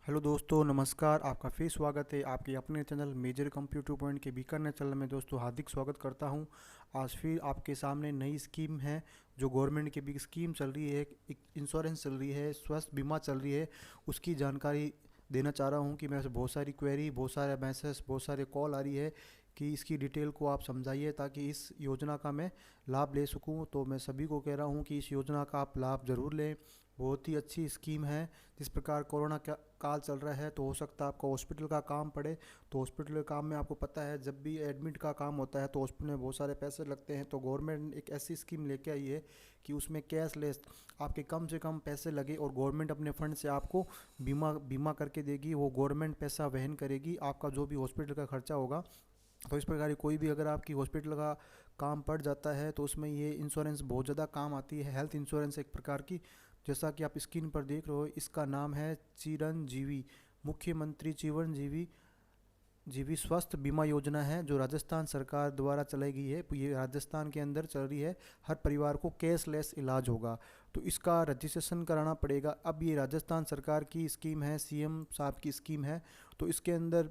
Hello दोस्तों, नमस्कार। आपका फिर स्वागत है आपके अपने चैनल मेजर कंप्यूटर पॉइंट के बीकानेर चैनल में। दोस्तों, हार्दिक स्वागत करता हूं। आज फिर आपके सामने नई स्कीम है जो गवर्नमेंट की भी स्कीम चल रही है, एक इंश्योरेंस चल रही है, स्वास्थ्य बीमा चल रही है। उसकी जानकारी देना चाह रहा हूं कि मेरे से बहुत सारी क्वेरी, बहुत सारे मैसेज, बहुत सारे कॉल आ रही है कि इसकी डिटेल को आप समझाइए ताकि इस योजना का मैं लाभ ले सकूं। तो मैं सभी को कह रहा हूं कि इस योजना का आप लाभ ज़रूर लें। बहुत ही अच्छी स्कीम है। जिस प्रकार कोरोना का काल चल रहा है तो हो सकता है आपको हॉस्पिटल का काम पड़े, तो हॉस्पिटल के काम में आपको पता है जब भी एडमिट का काम होता है तो हॉस्पिटल में बहुत सारे पैसे लगते हैं। तो गवर्नमेंट एक ऐसी स्कीम लेके आई है कि उसमें कैशलेस आपके कम से कम पैसे लगे और गवर्नमेंट अपने फंड से आपको बीमा बीमा करके देगी। वो गवर्नमेंट पैसा वहन करेगी आपका जो भी हॉस्पिटल का खर्चा होगा। तो इस प्रकार कोई भी अगर आपकी हॉस्पिटल का काम पड़ जाता है तो उसमें ये इंश्योरेंस बहुत ज़्यादा काम आती है। हेल्थ इंश्योरेंस एक प्रकार की, जैसा कि आप स्क्रीन पर देख रहे हो, इसका नाम है चिरंजीवी, मुख्यमंत्री चिरंजीवी जीवी स्वास्थ्य बीमा योजना है जो राजस्थान सरकार द्वारा चलाई गई है। ये राजस्थान के अंदर चल रही है। हर परिवार को कैशलेस इलाज होगा। तो इसका रजिस्ट्रेशन कराना पड़ेगा। अब ये राजस्थान सरकार की स्कीम है, सीएम साहब की स्कीम है। तो इसके अंदर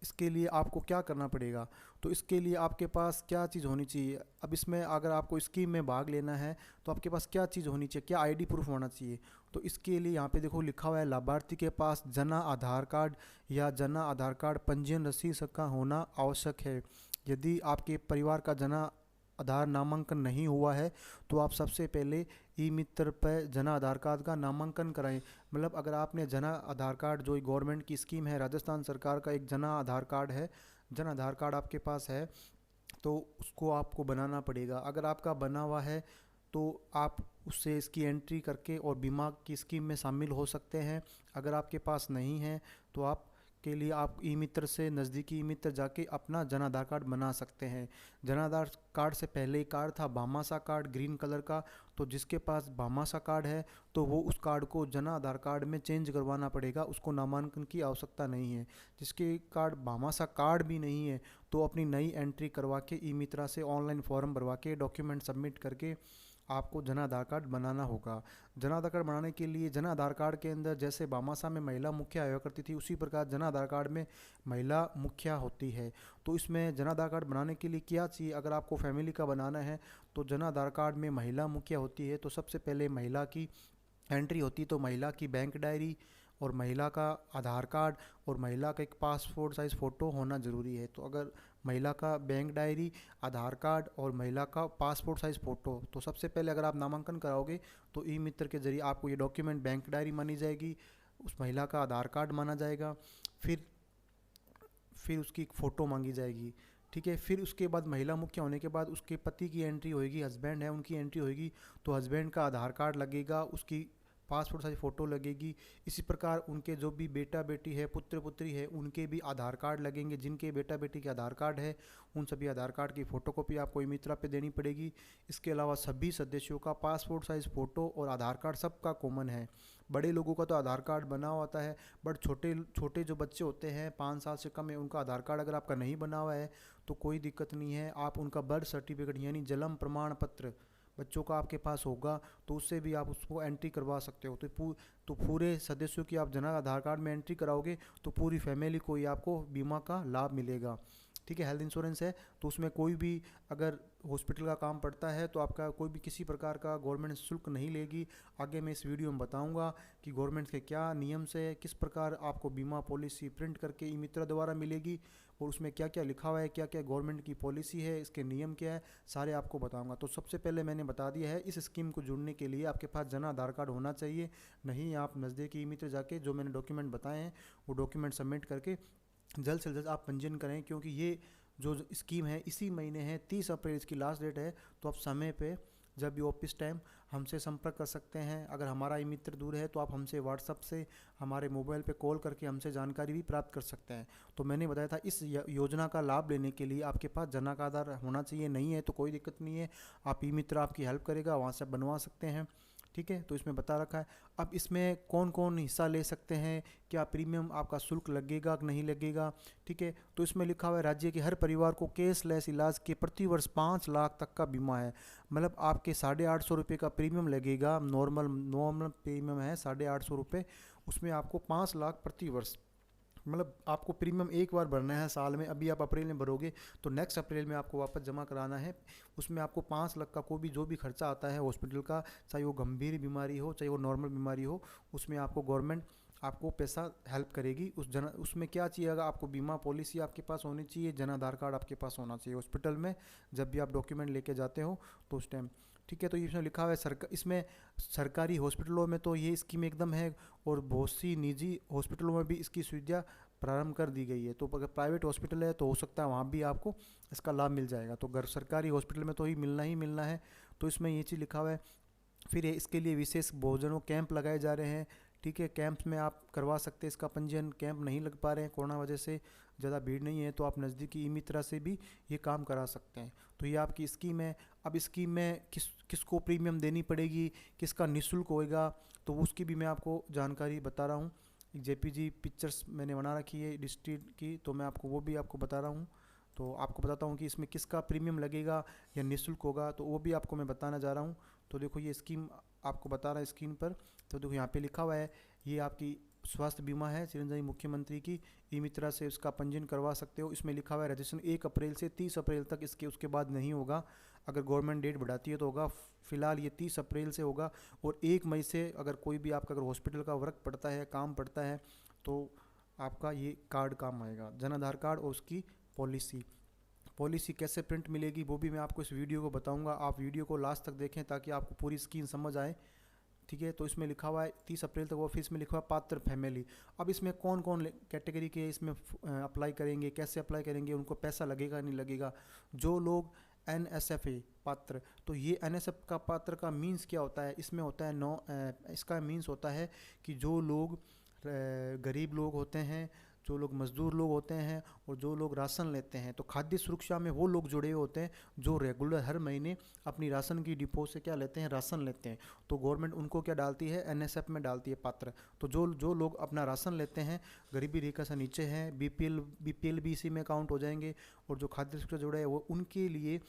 इसके लिए आपको क्या करना पड़ेगा, तो इसके लिए आपके पास क्या चीज़ होनी चाहिए। अब इसमें अगर आपको स्कीम में भाग लेना है तो आपके पास क्या चीज़ होनी चाहिए, क्या आईडी प्रूफ होना चाहिए। तो इसके लिए यहाँ पे देखो लिखा हुआ है, लाभार्थी के पास जना आधार कार्ड या जना आधार कार्ड पंजीयन रसीद का होना आवश्यक है। यदि आपके परिवार का जना आधार नामांकन नहीं हुआ है तो आप सबसे पहले ई मित्र पर जना आधार कार्ड का नामांकन कराएं। मतलब अगर आपने जना आधार कार्ड, जो गवर्नमेंट की स्कीम है, राजस्थान सरकार का एक जना आधार कार्ड है, जन आधार कार्ड आपके पास है तो उसको आपको बनाना पड़ेगा। अगर आपका बना हुआ है तो आप उससे इसकी एंट्री करके और बीमा की स्कीम में शामिल हो सकते हैं। अगर आपके पास नहीं है तो आप के लिए आप ई मित्र से, नज़दीकी ई मित्र जाके अपना जन आधार कार्ड बना सकते हैं। जन आधार कार्ड से पहले एक कार्ड था भामाशाह कार्ड, ग्रीन कलर का। तो जिसके पास भामाशाह कार्ड है तो वो उस कार्ड को जन आधार कार्ड में चेंज करवाना पड़ेगा, उसको नामांकन की आवश्यकता नहीं है। जिसके कार्ड भामाशाह कार्ड भी नहीं है तो अपनी नई एंट्री करवा के ई मित्रा से ऑनलाइन फॉर्म भरवा के डॉक्यूमेंट सबमिट करके आपको जन आधार कार्ड बनाना होगा। जन आधार कार्ड बनाने के लिए जन आधार कार्ड के अंदर जैसे भामाशाह में महिला मुखिया आया करती थी, उसी प्रकार जन आधार कार्ड में महिला मुखिया होती है। तो इसमें जन आधार कार्ड बनाने के लिए क्या चाहिए, अगर आपको फैमिली का बनाना है तो जन आधार कार्ड में महिला मुखिया होती है। तो सबसे पहले महिला की एंट्री होती है, तो महिला की बैंक डायरी और महिला का आधार कार्ड और महिला का एक पासपोर्ट साइज़ फ़ोटो होना ज़रूरी है। तो अगर महिला का बैंक डायरी, आधार कार्ड और महिला का पासपोर्ट साइज़ फ़ोटो, तो सबसे पहले अगर आप नामांकन कराओगे तो ई मित्र के ज़रिए आपको ये डॉक्यूमेंट बैंक डायरी मानी जाएगी, उस महिला का आधार कार्ड माना जाएगा, फिर उसकी एक फ़ोटो मांगी जाएगी। ठीक है, फिर उसके बाद महिला मुखिया होने के बाद उसके पति की एंट्री होगी, हस्बैंड है उनकी एंट्री होगी। तो हस्बैंड का आधार कार्ड लगेगा, उसकी पासपोर्ट साइज फ़ोटो लगेगी। इसी प्रकार उनके जो भी बेटा बेटी है, पुत्र पुत्री है, उनके भी आधार कार्ड लगेंगे। जिनके बेटा बेटी के आधार कार्ड है उन सभी आधार कार्ड की फ़ोटोकॉपी आपको ई मित्रा पे देनी पड़ेगी। इसके अलावा सभी सदस्यों का पासपोर्ट साइज़ फ़ोटो और आधार कार्ड सबका कॉमन है। बड़े लोगों का तो आधार कार्ड बना हुआ होता है, बट छोटे छोटे जो बच्चे होते हैं 5 साल से कम है, उनका आधार कार्ड अगर आपका नहीं बना हुआ है तो कोई दिक्कत नहीं है। आप उनका बर्थ सर्टिफिकेट यानी जन्म प्रमाण पत्र बच्चों का आपके पास होगा तो उससे भी आप उसको एंट्री करवा सकते हो। तो पूरे सदस्यों की आप जना आधार कार्ड में एंट्री कराओगे तो पूरी फैमिली को ही आपको बीमा का लाभ मिलेगा। ठीक है, हेल्थ इंश्योरेंस है तो उसमें कोई भी अगर हॉस्पिटल का काम पड़ता है तो आपका कोई भी किसी प्रकार का गवर्नमेंट शुल्क नहीं लेगी। आगे मैं इस वीडियो में बताऊंगा कि गवर्नमेंट के क्या नियम से किस प्रकार आपको बीमा पॉलिसी प्रिंट करके ई मित्रा द्वारा मिलेगी और उसमें क्या क्या लिखा हुआ है, क्या क्या गवर्नमेंट की पॉलिसी है, इसके नियम क्या है, सारे आपको बताऊंगा। तो सबसे पहले मैंने बता दिया है, इस स्कीम को जुड़ने के लिए आपके पास जन आधार कार्ड होना चाहिए। नहीं, आप नज़दीकी ई मित्र जाके जो मैंने डॉक्यूमेंट बताए हैं वो डॉक्यूमेंट सबमिट करके जल्द से जल्द आप पंजीयन करें, क्योंकि ये जो स्कीम है इसी महीने है, 30 अप्रैल इसकी लास्ट डेट है। तो आप समय पे जब भी ऑफिस टाइम हमसे संपर्क कर सकते हैं। अगर हमारा ई मित्र दूर है तो आप हमसे व्हाट्सअप से, हमारे मोबाइल पे कॉल करके हमसे जानकारी भी प्राप्त कर सकते हैं। तो मैंने बताया था इस योजना का लाभ लेने के लिए आपके पास जना का आधार होना चाहिए। नहीं है तो कोई दिक्कत नहीं है, आप ई मित्र आपकी हेल्प करेगा, वहाँ से बनवा सकते हैं। ठीक है, तो इसमें बता रखा है। अब इसमें कौन कौन हिस्सा ले सकते हैं, क्या प्रीमियम आपका शुल्क लगेगा कि नहीं लगेगा। ठीक है, तो इसमें लिखा हुआ है राज्य के हर परिवार को कैशलेस इलाज के प्रति वर्ष 5 लाख तक का बीमा है। मतलब आपके 850 रुपये का प्रीमियम लगेगा, नॉर्मल प्रीमियम है 850 रुपये। उसमें आपको 5 लाख प्रति वर्ष, मतलब आपको प्रीमियम एक बार भरना है साल में। अभी आप अप्रैल में भरोगे तो नेक्स्ट अप्रैल में आपको वापस जमा कराना है। उसमें आपको 5 लाख का कोई भी जो भी खर्चा आता है हॉस्पिटल का, चाहे वो गंभीर बीमारी हो चाहे वो नॉर्मल बीमारी हो, उसमें आपको गवर्नमेंट आपको पैसा हेल्प करेगी। उसमें क्या चाहिएगा, आपको बीमा पॉलिसी आपके पास होनी चाहिए, जन आधार कार्ड आपके पास होना चाहिए हॉस्पिटल में जब भी आप डॉक्यूमेंट लेके जाते हो तो उस टाइम। ठीक है, तो इसमें लिखा हुआ है इसमें सरकारी हॉस्पिटलों में तो ये स्कीम एकदम है, और बहुत सी निजी हॉस्पिटलों में भी इसकी सुविधा प्रारंभ कर दी गई है। तो अगर प्राइवेट हॉस्पिटल है तो हो सकता है वहाँ भी आपको इसका लाभ मिल जाएगा, तो अगर सरकारी हॉस्पिटल में तो ही मिलना है। तो इसमें ये चीज़ लिखा हुआ है। फिर इसके लिए विशेष भोजनों कैंप लगाए जा रहे हैं। ठीक है, कैंप्स में आप करवा सकते हैं इसका पंजीयन। कैंप नहीं लग पा रहे हैं कोरोना वजह से, ज़्यादा भीड़ नहीं है, तो आप नज़दीकी ई मित्रा से भी ये काम करा सकते हैं। तो ये आपकी स्कीम है। अब स्कीम में किसको प्रीमियम देनी पड़ेगी, किसका निःशुल्क होएगा, तो उसकी भी मैं आपको जानकारी बता रहा हूँ। जेपीजी पिक्चर्स मैंने बना रखी है डिस्ट्रिक्ट की, तो मैं आपको वो भी आपको बता रहा हूँ। तो आपको बताता हूँ कि इसमें किसका प्रीमियम लगेगा या निःशुल्क होगा, तो वो भी आपको मैं बताना जा रहा हूँ। तो देखो ये स्कीम आपको बता रहा है स्क्रीन पर। तो देखो यहाँ पे लिखा हुआ है, ये आपकी स्वास्थ्य बीमा है चिरंजीवी मुख्यमंत्री की, ई मित्रा से उसका पंजीयन करवा सकते हो। इसमें लिखा हुआ है रजिस्ट्रेशन 1 अप्रैल से 30 अप्रैल तक, उसके बाद नहीं होगा। अगर गवर्नमेंट डेट बढ़ाती है तो होगा, फिलहाल ये 30 अप्रैल से होगा। और 1 मई से अगर कोई भी आपका अगर हॉस्पिटल का वर्क पड़ता है, काम पड़ता है, तो आपका ये कार्ड काम आएगा, जन आधार कार्ड और उसकी पॉलिसी कैसे प्रिंट मिलेगी वो भी मैं आपको इस वीडियो को बताऊंगा। आप वीडियो को लास्ट तक देखें ताकि आपको पूरी स्कीम समझ आए। ठीक है, तो इसमें लिखा हुआ है 30 अप्रैल तक ऑफिस में लिखा हुआ पात्र फैमिली। अब इसमें कौन कौन कैटेगरी के इसमें अप्लाई करेंगे, कैसे अप्लाई करेंगे, उनको पैसा लगेगा नहीं लगेगा। जो लोग NSFA पात्र, तो ये NSF का पात्र का मीन्स क्या होता है, इसमें होता है इसका मीन्स होता है कि जो लोग गरीब लोग होते हैं, जो लोग मज़दूर लोग होते हैं, और जो लोग राशन लेते हैं। तो खाद्य सुरक्षा में वो लोग जुड़े हुए होते हैं जो रेगुलर हर महीने अपनी राशन की डिपो से क्या लेते हैं, राशन लेते हैं। तो गवर्नमेंट उनको क्या डालती है, NSF में डालती है पात्र। तो जो लोग अपना राशन लेते हैं, गरीबी रेखा से नीचे हैं, BPL भी इसी में काउंट हो जाएंगे। और जो खाद्य सुरक्षा जुड़े हैं वो, उनके लिए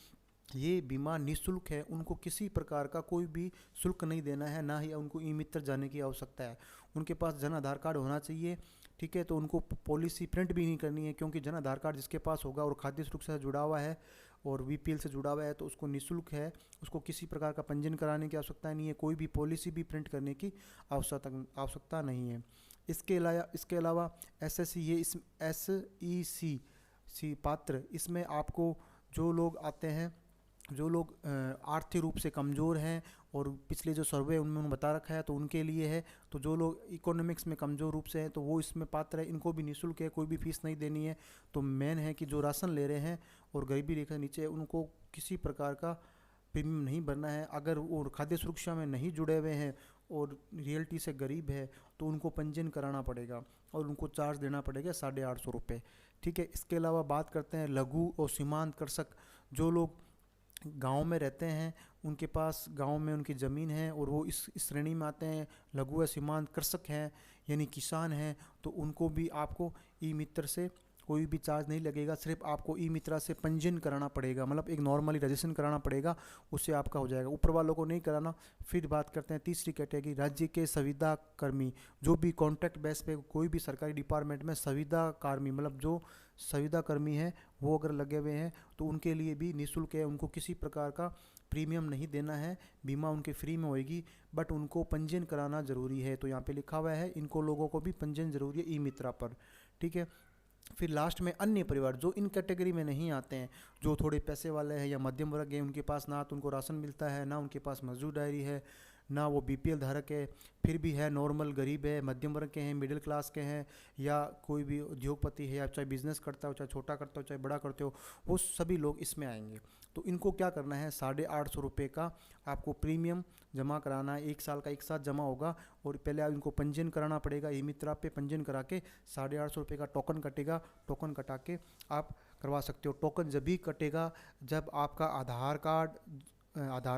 ये बीमा निःशुल्क है। उनको किसी प्रकार का कोई भी शुल्क नहीं देना है, ना ही उनको ई मित्र जाने की आवश्यकता है। उनके पास जन आधार कार्ड होना चाहिए। ठीक है, तो उनको पॉलिसी प्रिंट भी नहीं करनी है, क्योंकि जन आधार कार्ड जिसके पास होगा और खाद्य सुरक्षा से जुड़ा हुआ है और BPL से जुड़ा हुआ है तो उसको निःशुल्क है। उसको किसी प्रकार का पंजीयन कराने की आवश्यकता नहीं है, कोई भी पॉलिसी भी प्रिंट करने की आवश्यकता नहीं है। इसके अलावा SSC, ये इस SEC पात्र, इसमें आपको जो लोग आते हैं, जो लोग आर्थिक रूप से कमज़ोर हैं, और पिछले जो सर्वे उनमें उन्होंने बता रखा है तो उनके लिए है। तो जो लोग इकोनॉमिक्स में कमज़ोर रूप से हैं तो वो इसमें पात्र है, इनको भी निःशुल्क है, कोई भी फीस नहीं देनी है। तो मेन है कि जो राशन ले रहे हैं और गरीबी रेखा नीचे है, उनको किसी प्रकार का प्रीमियम नहीं भरना है। अगर वो खाद्य सुरक्षा में नहीं जुड़े हुए हैं और रियलिटी से गरीब है तो उनको पंजीयन कराना पड़ेगा और उनको चार्ज देना पड़ेगा 850 रुपये। ठीक है, इसके अलावा बात करते हैं लघु और सीमांत कृषक। जो लोग गांव में रहते हैं, उनके पास गांव में उनकी ज़मीन है और वो इस श्रेणी में आते हैं, लघु व सीमांत कृषक हैं यानी किसान हैं, तो उनको भी आपको ई मित्र से कोई भी चार्ज नहीं लगेगा। सिर्फ आपको ई मित्रा से पंजीयन कराना पड़ेगा, मतलब एक नॉर्मली रजिस्ट्रेशन कराना पड़ेगा, उससे आपका हो जाएगा। ऊपर वालों को नहीं कराना। फिर बात करते हैं तीसरी कैटेगरी, राज्य के संविदा कर्मी। जो भी कॉन्ट्रैक्ट बेस पे कोई भी सरकारी डिपार्टमेंट में संविदा कर्मी, मतलब जो संविदा कर्मी हैं वो अगर लगे हुए हैं तो उनके लिए भी निःशुल्क है। उनको किसी प्रकार का प्रीमियम नहीं देना है, बीमा उनके फ्री में होएगी, बट उनको पंजीयन कराना ज़रूरी है। तो यहाँ पे लिखा हुआ है इनको लोगों को भी पंजीयन ज़रूरी है ई मित्रा पर। ठीक है, फिर लास्ट में अन्य परिवार जो इन कैटेगरी में नहीं आते हैं, जो थोड़े पैसे वाले हैं या मध्यम वर्ग है, उनके पास ना तो उनको राशन मिलता है, ना उनके पास मजदूर डायरी है, ना वो BPL धारक है, फिर भी है नॉर्मल गरीब है, मध्यम वर्ग के हैं, मिडिल क्लास के हैं, या कोई भी उद्योगपति है, या चाहे बिजनेस करता हो, चाहे छोटा करता हो, चाहे बड़ा करते हो, वो सभी लोग इसमें आएंगे। तो इनको क्या करना है, 850 रुपये का आपको प्रीमियम जमा कराना है। 1 साल का एक साथ जमा होगा और पहले आप इनको पंजीयन कराना पड़ेगा। ई मित्रा पे पंजीयन करा के 850 रुपये का टोकन कटेगा। टोकन कटा के आप करवा सकते हो। टोकन जब भी कटेगा जब आपका आधार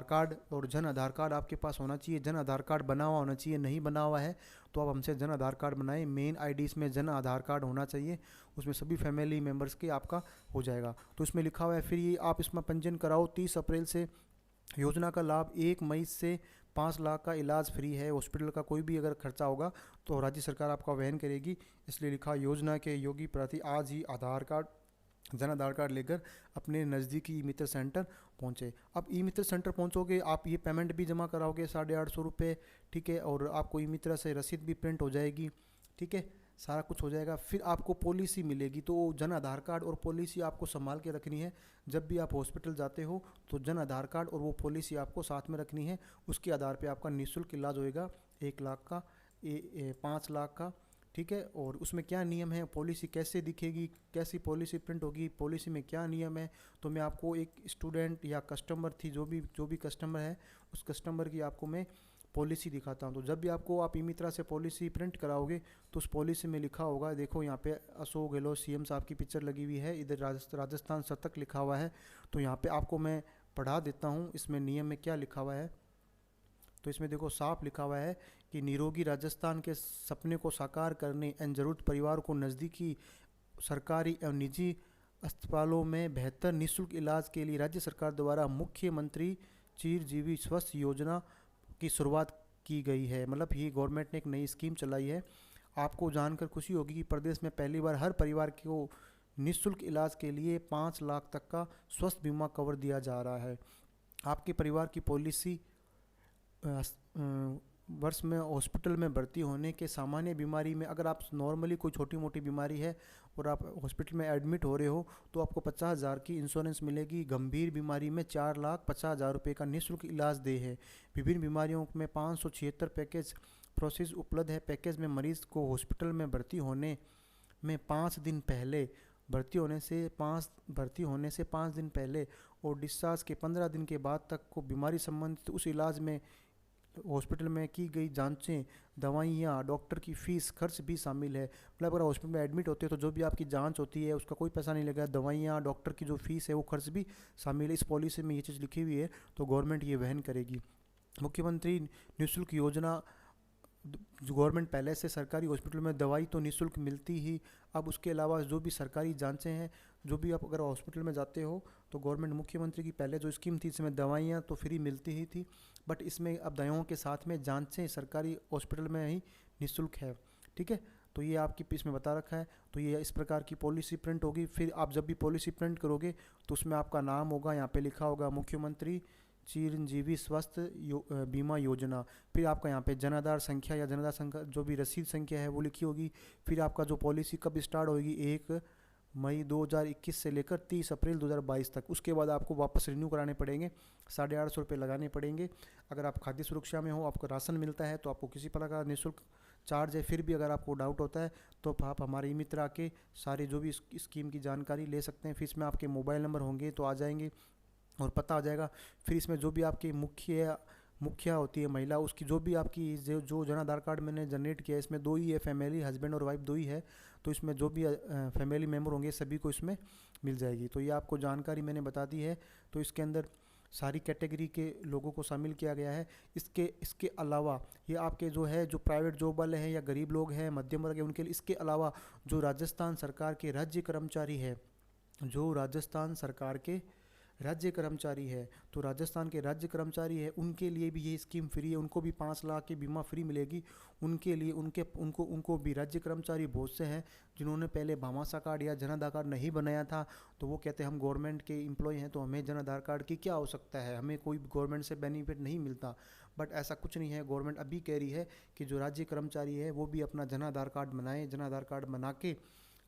कार्ड और जन आधार कार्ड आपके पास होना चाहिए। जन आधार कार्ड बना हुआ होना चाहिए, नहीं बना हुआ है तो आप हमसे जन आधार कार्ड बनाएं। मेन ID इसमें जन आधार कार्ड होना चाहिए, उसमें सभी फैमिली मेम्बर्स के आपका हो जाएगा। तो इसमें लिखा हुआ है फिर ये आप इसमें पंजीयन कराओ 30 अप्रैल से। योजना का लाभ 1 मई से 5 लाख का इलाज फ्री है। हॉस्पिटल का कोई भी अगर खर्चा होगा तो राज्य सरकार आपका वहन करेगी। इसलिए लिखा, योजना के योगी प्रार्थी आज ही जन आधार कार्ड लेकर अपने नज़दीकी ई मित्र सेंटर पहुँचे। अब ई मित्र सेंटर पहुँचोगे, आप ये पेमेंट भी जमा कराओगे 850 रुपये, ठीक है, और आपको ई मित्र से रसीद भी प्रिंट हो जाएगी, ठीक है, सारा कुछ हो जाएगा। फिर आपको पॉलिसी मिलेगी, तो जन आधार कार्ड और पॉलिसी आपको संभाल के रखनी है। जब भी आप हॉस्पिटल जाते हो तो जन आधार कार्ड और वो पॉलिसी आपको साथ में रखनी है। उसके आधार पे आपका निःशुल्क इलाज होएगा, 1 लाख का, 5 लाख का, ठीक है। और उसमें क्या नियम है, पॉलिसी कैसे दिखेगी, कैसी पॉलिसी प्रिंट होगी, पॉलिसी में क्या नियम है, तो मैं आपको एक स्टूडेंट या कस्टमर थी, जो भी कस्टमर है, उस कस्टमर की आपको मैं पॉलिसी दिखाता हूँ। तो जब भी आप ई मित्रा से पॉलिसी प्रिंट कराओगे तो उस पॉलिसी में लिखा होगा, देखो यहाँ पे अशोक गहलोत सीएम साहब की पिक्चर लगी हुई है, इधर राजस्थान शतक लिखा हुआ है। तो यहाँ पे आपको मैं पढ़ा देता हूँ इसमें नियम में क्या लिखा हुआ है। तो इसमें देखो साफ लिखा हुआ है कि निरोगी राजस्थान के सपने को साकार करने एवं जरूरत परिवार को नज़दीकी सरकारी एवं निजी अस्पतालों में बेहतर निःशुल्क इलाज के लिए राज्य सरकार द्वारा मुख्यमंत्री चिरंजीवी स्वास्थ्य योजना की शुरुआत की गई है। मतलब ये गवर्नमेंट ने एक नई स्कीम चलाई है। आपको जानकर खुशी होगी कि प्रदेश में पहली बार हर परिवार को निःशुल्क इलाज के लिए 5 लाख तक का स्वास्थ्य बीमा कवर दिया जा रहा है। आपके परिवार की पॉलिसी वर्ष में हॉस्पिटल में भर्ती होने के सामान्य बीमारी में, अगर आप नॉर्मली कोई छोटी मोटी बीमारी है और आप हॉस्पिटल में एडमिट हो रहे हो तो आपको 50,000 की इंश्योरेंस मिलेगी। गंभीर बीमारी में 4,50,000 रुपये का निःशुल्क इलाज दे है। विभिन्न बीमारियों में 576 पैकेज प्रोसेस उपलब्ध है। पैकेज में मरीज को हॉस्पिटल में भर्ती होने में 5 दिन पहले, भर्ती होने से 5 दिन पहले और डिस्चार्ज के 15 दिन के बाद तक को बीमारी संबंधित उस इलाज में हॉस्पिटल में की गई जांचें, दवाइयाँ, डॉक्टर की फ़ीस खर्च भी शामिल है। मतलब अगर हॉस्पिटल में एडमिट होते हो तो जो भी आपकी जांच होती है उसका कोई पैसा नहीं लगेगा। दवाइयाँ, डॉक्टर की जो फ़ीस है वो खर्च भी शामिल है। इस पॉलिसी में ये चीज़ लिखी हुई है, तो गवर्नमेंट ये वहन करेगी। मुख्यमंत्री निःशुल्क योजना, जो गवर्नमेंट पहले से सरकारी हॉस्पिटल में दवाई तो निःशुल्क मिलती ही, अब उसके अलावा जो भी सरकारी जांचें हैं, जो भी आप अगर हॉस्पिटल में जाते हो तो गवर्नमेंट मुख्यमंत्री की पहले जो स्कीम थी इसमें दवाइयाँ तो फ्री मिलती ही थी, बट इसमें अब दवाओं के साथ में जांचें सरकारी हॉस्पिटल में ही निःशुल्क है, ठीक है। तो ये आपकी इसमें बता रखा है। तो ये इस प्रकार की पॉलिसी प्रिंट होगी। फिर आप जब भी पॉलिसी प्रिंट करोगे तो उसमें आपका नाम होगा, यहाँ पे लिखा होगा मुख्यमंत्री चिरंजीवी स्वास्थ्य बीमा योजना। फिर आपका यहाँ पे जन आधार संख्या या जन आधार संख्या जो भी रसीद संख्या है वो लिखी होगी। फिर आपका जो पॉलिसी कब स्टार्ट होगी, 1 मई 2021 से लेकर 30 अप्रैल 2022 तक। उसके बाद आपको वापस रिन्यू कराने पड़ेंगे, 850 रुपये लगाने पड़ेंगे। अगर आप खाद्य सुरक्षा में हो, आपको राशन मिलता है तो आपको किसी प्रकार का निःशुल्क चार्ज है। फिर भी अगर आपको डाउट होता है तो आप हमारे ई मित्र आके सारे जो भी स्कीम की जानकारी ले सकते हैं। फिर इसमें आपके मोबाइल नंबर होंगे तो आ जाएंगे और पता आ जाएगा। फिर इसमें जो भी आपकी मुखिया होती है महिला, उसकी जो भी आपकी जो जन आधार कार्ड मैंने जनरेट किया है इसमें 2 ही है, फैमिली, हस्बैंड और वाइफ 2 ही है। तो इसमें जो भी फैमिली मेम्बर होंगे सभी को इसमें मिल जाएगी। तो ये आपको जानकारी मैंने बता दी है। तो इसके अंदर सारी कैटेगरी के लोगों को शामिल किया गया है। इसके अलावा ये आपके जो है जो प्राइवेट जॉब वाले हैं या गरीब लोग हैं, मध्यम वर्ग है, उनके लिए इसके अलावा जो राजस्थान सरकार के राज्य कर्मचारी है, जो राजस्थान सरकार के राज्य कर्मचारी है, तो राजस्थान के राज्य कर्मचारी है उनके लिए भी ये स्कीम फ्री है। उनको भी 5 लाख की बीमा फ्री मिलेगी। उनके लिए उनको भी राज्य कर्मचारी बहुत से हैं जिन्होंने पहले भामाशाह कार्ड या जन आधार कार्ड नहीं बनाया था, तो वो कहते हैं हम गवर्नमेंट के एम्प्लॉय हैं तो हमें जन आधार कार्ड की क्या आवश्यकता है, हमें कोई गवर्नमेंट से बेनिफिट नहीं मिलता। बट ऐसा कुछ नहीं है। गवर्नमेंट अभी कह रही है कि जो राज्य कर्मचारी है वो भी अपना जन आधार कार्ड बनाएं। जन आधार कार्ड बना के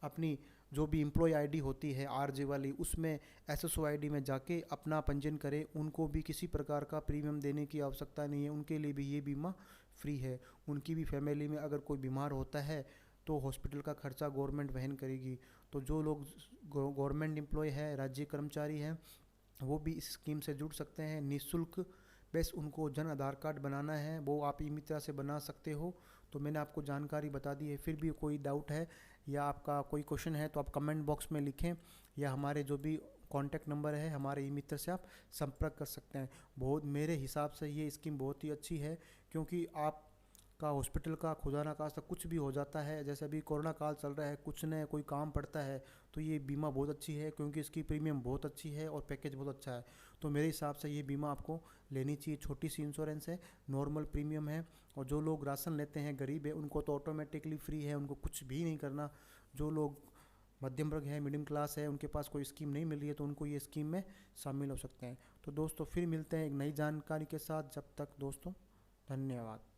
अपनी जो भी एम्प्लॉय आईडी होती है आरजे वाली, उसमें एसएसओ आईडी में जाके अपना पंजीयन करें। उनको भी किसी प्रकार का प्रीमियम देने की आवश्यकता नहीं है, उनके लिए भी ये बीमा फ्री है। उनकी भी फैमिली में अगर कोई बीमार होता है तो हॉस्पिटल का खर्चा गवर्नमेंट वहन करेगी। तो जो लोग गवर्नमेंट एम्प्लॉय है, राज्य कर्मचारी हैं, वो भी इस स्कीम से जुड़ सकते हैं निःशुल्क। बस उनको जन आधार कार्ड बनाना है, वो आप ई मित्रा से बना सकते हो। तो मैंने आपको जानकारी बता दी है। फिर भी कोई डाउट है या आपका कोई क्वेश्चन है तो आप कमेंट बॉक्स में लिखें या हमारे जो भी कॉन्टैक्ट नंबर है हमारे ई मित्र से आप संपर्क कर सकते हैं। बहुत मेरे हिसाब से ये स्कीम बहुत ही अच्छी है, क्योंकि आप का, हॉस्पिटल का, खुदा ना खास्ता कुछ भी हो जाता है, जैसे अभी कोरोना काल चल रहा है, कुछ न कोई काम पड़ता है, तो ये बीमा बहुत अच्छी है क्योंकि इसकी प्रीमियम बहुत अच्छी है और पैकेज बहुत अच्छा है। तो मेरे हिसाब से ये बीमा आपको लेनी चाहिए। छोटी सी इंश्योरेंस है, नॉर्मल प्रीमियम है, और जो लोग राशन लेते हैं, गरीब है, उनको तो ऑटोमेटिकली फ्री है, उनको कुछ भी नहीं करना। जो लोग मध्यम वर्ग है, मिडिल क्लास है, उनके पास कोई स्कीम नहीं मिल रही है, तो उनको ये स्कीम में शामिल हो सकते हैं। तो दोस्तों फिर मिलते हैं एक नई जानकारी के साथ। जब तक दोस्तों, धन्यवाद।